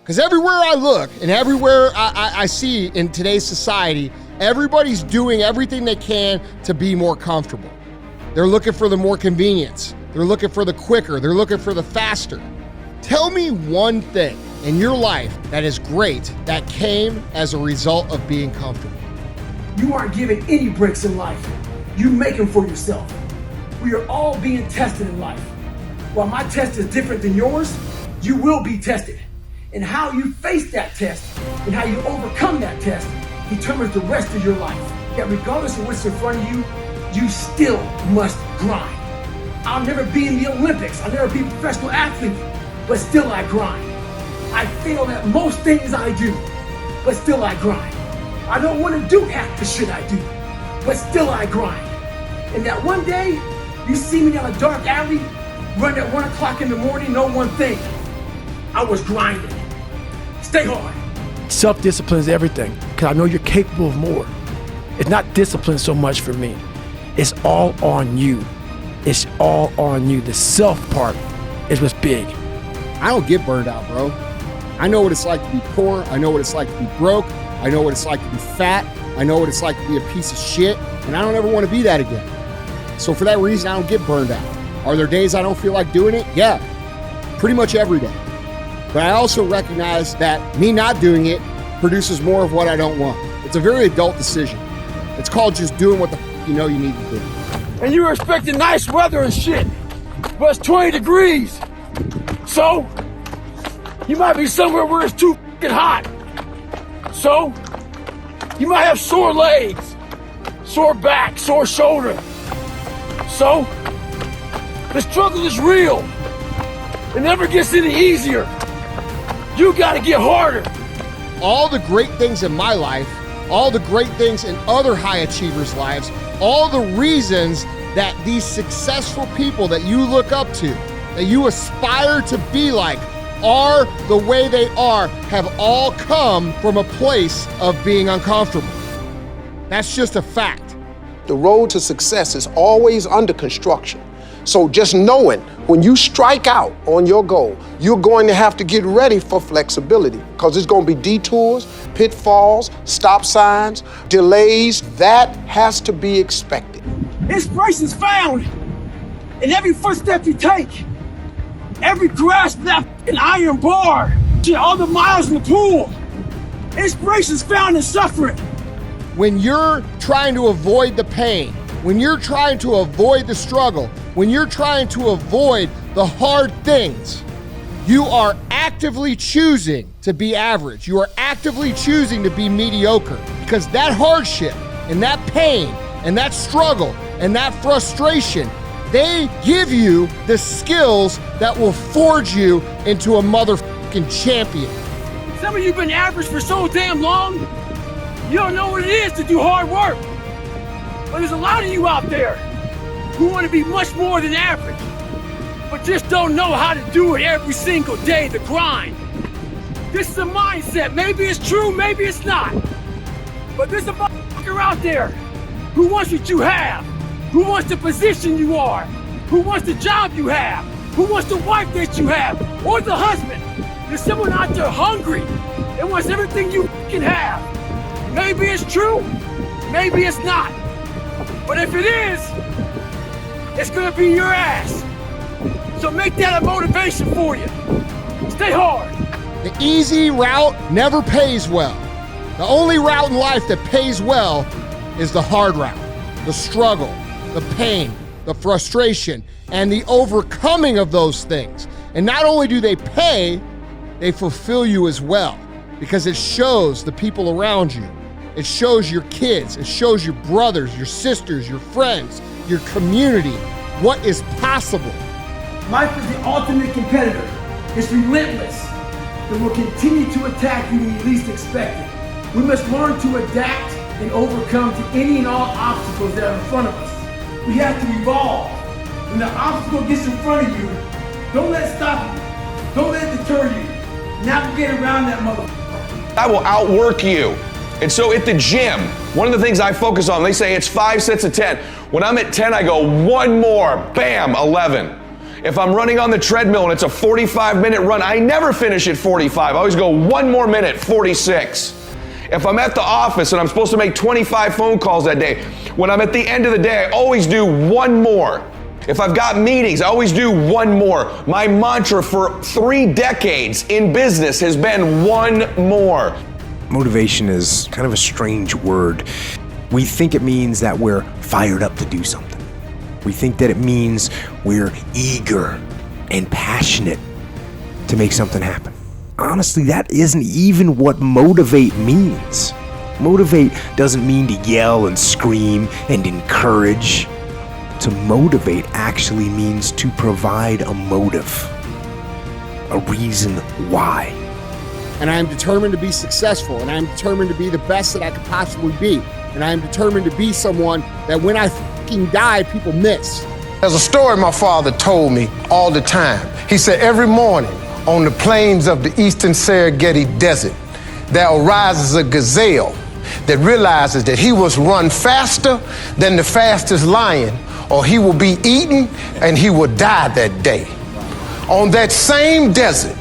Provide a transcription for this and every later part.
Because everywhere I look and everywhere I see in today's society, everybody's doing everything they can to be more comfortable. They're looking for the more convenience. They're looking for the quicker. They're looking for the faster. Tell me one thing in your life that is great that came as a result of being comfortable. You aren't given any breaks in life. You make them for yourself. We are all being tested in life. While my test is different than yours, you will be tested. And how you face that test and how you overcome that test determines the rest of your life. That regardless of what's in front of you, you still must grind. I'll never be in the Olympics. I'll never be a professional athlete, but still I grind. I fail at most things I do, but still I grind. I don't want to do half the shit I do, but still I grind. And that one day, you see me down a dark alley, run at 1 o'clock in the morning, know one thing. I was grinding. Stay hard. Self-discipline is everything, because I know you're capable of more. It's not discipline so much for me. It's all on you. It's all on you. The self part is what's big. I don't get burned out, bro. I know what it's like to be poor. I know what it's like to be broke. I know what it's like to be fat. I know what it's like to be a piece of shit. And I don't ever want to be that again. So for that reason, I don't get burned out. Are there days I don't feel like doing it? Yeah, pretty much every day. But I also recognize that me not doing it produces more of what I don't want. It's a very adult decision. It's called just doing what the you know you need to do. And you were expecting nice weather and shit, but it's 20 degrees. So, you might be somewhere where it's too fucking hot. So, you might have sore legs, sore back, sore shoulder. So, the struggle is real. It never gets any easier. You gotta get harder. All the great things in my life, all the great things in other high achievers' lives, all the reasons that these successful people that you look up to, that you aspire to be like, are the way they are, have all come from a place of being uncomfortable. That's just a fact. The road to success is always under construction. So just knowing when you strike out on your goal, you're going to have to get ready for flexibility because there's going to be detours, pitfalls, stop signs, delays. That has to be expected. Inspiration is found in every footstep you take, every grasp of that fucking iron bar, all the miles in the pool. Inspiration is found in suffering. When you're trying to avoid the pain, when you're trying to avoid the struggle, when you're trying to avoid the hard things, you are actively choosing to be average. You are actively choosing to be mediocre because that hardship and that pain and that struggle and that frustration, they give you the skills that will forge you into a motherfucking champion. Some of you have been average for so damn long, you don't know what it is to do hard work. But there's a lot of you out there who want to be much more than average, but just don't know how to do it every single day, the grind. This is a mindset. Maybe it's true, maybe it's not. But there's a motherfucker out there who wants what you have, who wants the position you are, who wants the job you have, who wants the wife that you have, or the husband. There's someone out there hungry and wants everything you can have. Maybe it's true, maybe it's not. But if it is, it's gonna be your ass. So make that a motivation for you. Stay hard. The easy route never pays well. The only route in life that pays well is the hard route, the struggle, the pain, the frustration, and the overcoming of those things. And not only do they pay, they fulfill you as well because it shows the people around you. It shows your kids, it shows your brothers, your sisters, your friends, your community, what is possible. Life is the ultimate competitor. It's relentless. It will continue to attack you when you least expect it. We must learn to adapt and overcome to any and all obstacles that are in front of us. We have to evolve. When the obstacle gets in front of you, don't let it stop you. Don't let it deter you. Navigate around that motherfucker. I will outwork you. And so at the gym, one of the things I focus on, they say it's 5 sets of 10. When I'm at 10, I go one more, bam, 11. If I'm running on the treadmill and it's a 45-minute run, I never finish at 45. I always go one more minute, 46. If I'm at the office and I'm supposed to make 25 phone calls that day, when I'm at the end of the day, I always do one more. If I've got meetings, I always do one more. My mantra for 3 decades in business has been one more. Motivation is kind of a strange word. We think it means that we're fired up to do something. We think that it means we're eager and passionate to make something happen. Honestly, that isn't even what motivate means. Motivate doesn't mean to yell and scream and encourage. To motivate actually means to provide a motive, a reason why. And I am determined to be successful, and I am determined to be the best that I could possibly be. And I am determined to be someone that when I fucking die, people miss. There's a story my father told me all the time. He said every morning on the plains of the eastern Serengeti Desert, there arises a gazelle that realizes that he must run faster than the fastest lion, or he will be eaten and he will die that day. On that same desert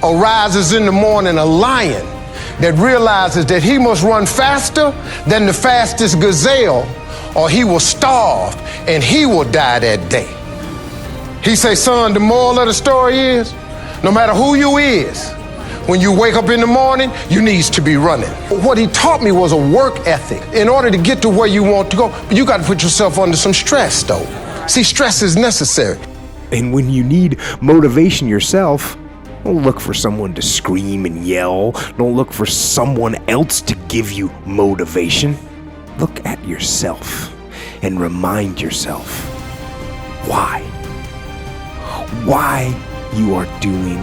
arises in the morning a lion that realizes that he must run faster than the fastest gazelle, or he will starve and he will die that day. He say, son, the moral of the story is, no matter who you is, when you wake up in the morning, you needs to be running. What he taught me was a work ethic. In order to get to where you want to go, you got to put yourself under some stress, though. See, stress is necessary. And when you need motivation yourself, don't look for someone to scream and yell. Don't look for someone else to give you motivation. Look at yourself and remind yourself why. Why you are doing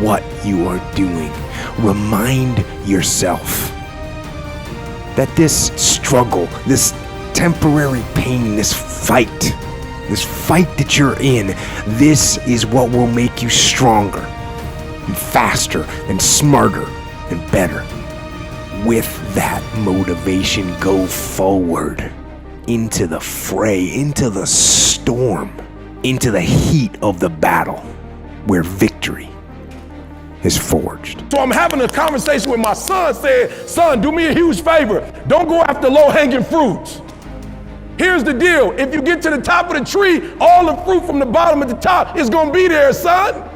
what you are doing. Remind yourself that this struggle, this temporary pain, this fight that you're in, this is what will make you stronger and faster and smarter and better. With that motivation, go forward into the fray, into the storm, into the heat of the battle where victory is forged. So I'm having a conversation with my son, saying, son, do me a huge favor. Don't go after low-hanging fruits. Here's the deal. If you get to the top of the tree, all the fruit from the bottom at the top is gonna be there, son.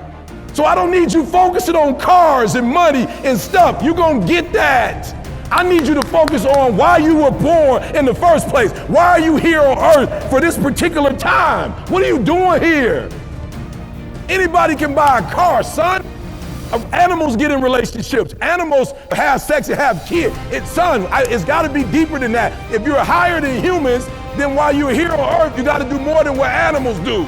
So I don't need you focusing on cars and money and stuff. You're gonna get that. I need you to focus on why you were born in the first place. Why are you here on earth for this particular time? What are you doing here? Anybody can buy a car, son. Animals get in relationships. Animals have sex and have kids. It's gotta be deeper than that. If you're higher than humans, then while you're here on earth, you gotta do more than what animals do.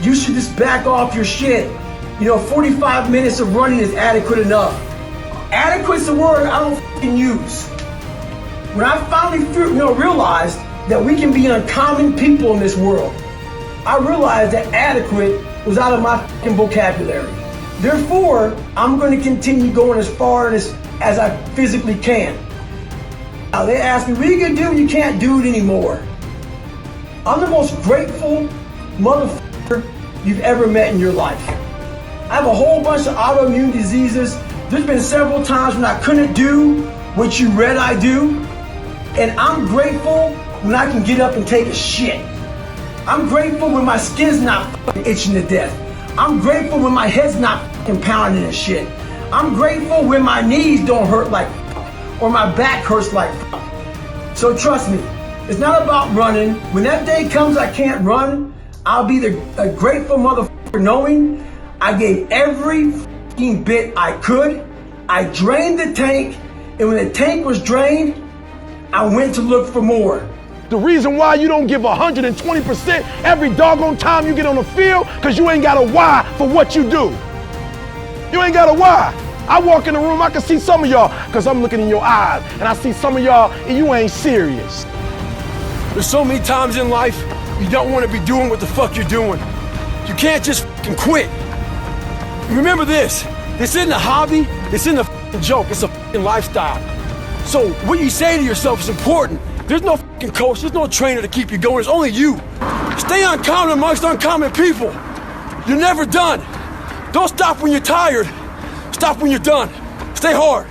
You should just back off your shit. 45 minutes of running is adequate enough. Adequate's a word I don't fucking use. When I finally realized that we can be uncommon people in this world, I realized that adequate was out of my fucking vocabulary. Therefore, I'm going to continue going as far as I physically can. Now, they ask me, what are you going to do when you can't do it anymore? I'm the most grateful motherfucker you've ever met in your life. I have a whole bunch of autoimmune diseases. There's been several times when I couldn't do what you read I do. And I'm grateful when I can get up and take a shit. I'm grateful when my skin's not fucking itching to death. I'm grateful when my head's not fucking pounding and shit. I'm grateful when my knees don't hurt like fuck, or my back hurts like fuck. So trust me, it's not about running. When that day comes I can't run, I'll be a grateful motherfucker knowing I gave every fucking bit I could. I drained the tank, and when the tank was drained, I went to look for more. The reason why you don't give 120% every doggone time you get on the field, because you ain't got a why for what you do. You ain't got a why. I walk in the room, I can see some of y'all, because I'm looking in your eyes, and I see some of y'all, and you ain't serious. There's so many times in life you don't want to be doing what the fuck you're doing. You can't just fucking quit. Remember this isn't a hobby, this isn't a fucking joke, it's a fucking lifestyle. So what you say to yourself is important. There's no fucking coach, there's no trainer to keep you going, it's only you. Stay uncommon amongst uncommon people. You're never done. Don't stop when you're tired. Stop when you're done. Stay hard.